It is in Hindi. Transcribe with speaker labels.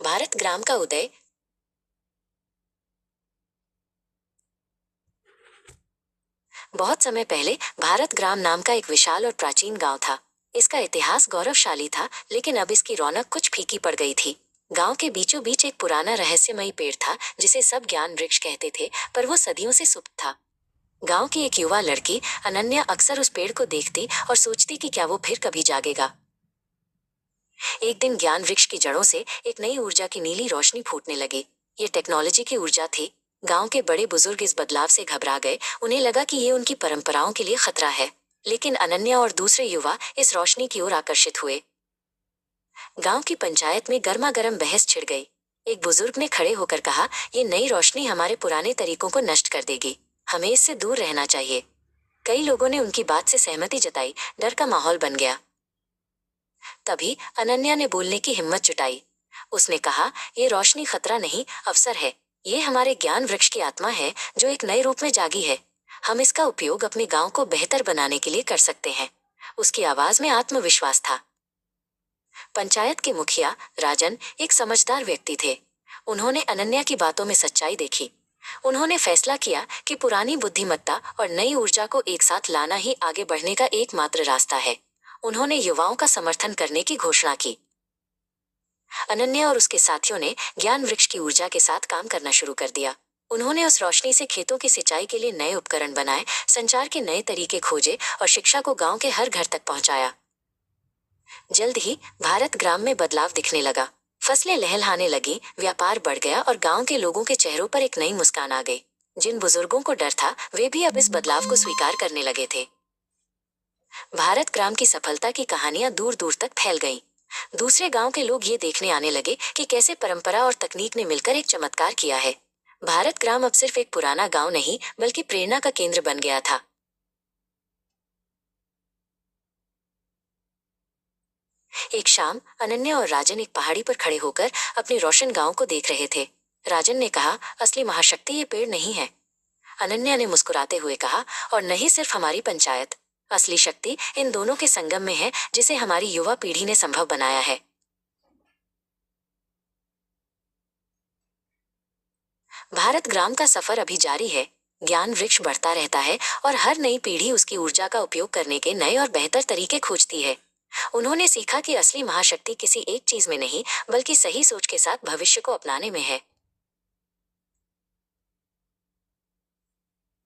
Speaker 1: भारत ग्राम का उदय। बहुत समय पहले भारत ग्राम नाम का एक विशाल और प्राचीन गांव था। इसका इतिहास गौरवशाली था, लेकिन अब इसकी रौनक कुछ फीकी पड़ गई थी। गांव के बीचों बीच एक पुराना रहस्यमयी पेड़ था जिसे सब ज्ञान वृक्ष कहते थे, पर वो सदियों से सुप्त था। गांव की एक युवा लड़की अनन्या अक्सर उस पेड़ को देखती और सोचती कि क्या वो फिर कभी जागेगा। एक दिन ज्ञान वृक्ष की जड़ों से एक नई ऊर्जा की नीली रोशनी फूटने लगी। ये टेक्नोलॉजी की ऊर्जा थी। गांव के बड़े बुजुर्ग इस बदलाव से घबरा गए। उन्हें लगा कि ये उनकी परंपराओं के लिए खतरा है। लेकिन अनन्या और दूसरे युवा इस रोशनी की ओर आकर्षित हुए। गांव की पंचायत में गर्मा गर्म बहस छिड़ गई। एक बुजुर्ग ने खड़े होकर कहा, ये नई रोशनी हमारे पुराने तरीकों को नष्ट कर देगी। हमें इससे दूर रहना चाहिए। कई लोगों ने उनकी बात से सहमति जताई। डर का माहौल बन गया। तभी अनन्या ने बोलने की हिम्मत जुटाई। उसने कहा, ये रोशनी खतरा नहीं, अवसर है। ये हमारे ज्ञान वृक्ष की आत्मा है जो एक नए रूप में जागी है। हम इसका उपयोग अपने गांव को बेहतर बनाने के लिए कर सकते हैं। उसकी आवाज में आत्मविश्वास था। पंचायत के मुखिया राजन एक समझदार व्यक्ति थे। उन्होंने अनन्या की बातों में सच्चाई देखी। उन्होंने फैसला किया कि पुरानी बुद्धिमत्ता और नई ऊर्जा को एक साथ लाना ही आगे बढ़ने का एकमात्र रास्ता है। उन्होंने युवाओं का समर्थन करने की घोषणा की। अनन्या और उसके साथियों ने ज्ञान वृक्ष की ऊर्जा के साथ काम करना शुरू कर दिया। उन्होंने उस रोशनी से खेतों की सिंचाई के लिए नए उपकरण बनाए, संचार के नए तरीके खोजे और शिक्षा को गांव के हर घर तक पहुंचाया। जल्द ही भारत ग्राम में बदलाव दिखने लगा। फसलें लहलहाने लगी, व्यापार बढ़ गया और गांव के लोगों के चेहरों पर एक नई मुस्कान आ गई। जिन बुजुर्गों को डर था, वे भी अब इस बदलाव को स्वीकार करने लगे थे। भारत ग्राम की सफलता की कहानियां दूर दूर तक फैल गईं। दूसरे गांव के लोग ये देखने आने लगे कि कैसे परंपरा और तकनीक ने मिलकर एक चमत्कार किया है। भारत ग्राम अब सिर्फ एक पुराना गांव नहीं, बल्कि प्रेरणा का केंद्र बन गया था। एक शाम अनन्या और राजन एक पहाड़ी पर खड़े होकर अपने रोशन गांव को देख रहे थे। राजन ने कहा, असली महाशक्ति ये पेड़ नहीं है। अनन्या ने मुस्कुराते हुए कहा, और नहीं सिर्फ हमारी पंचायत। असली शक्ति इन दोनों के संगम में है, जिसे हमारी युवा पीढ़ी ने संभव बनाया है। भारत ग्राम का सफर अभी जारी है। ज्ञान वृक्ष बढ़ता रहता है और हर नई पीढ़ी उसकी ऊर्जा का उपयोग करने के नए और बेहतर तरीके खोजती है। उन्होंने सीखा कि असली महाशक्ति किसी एक चीज में नहीं, बल्कि सही सोच के साथ भविष्य को अपनाने में है।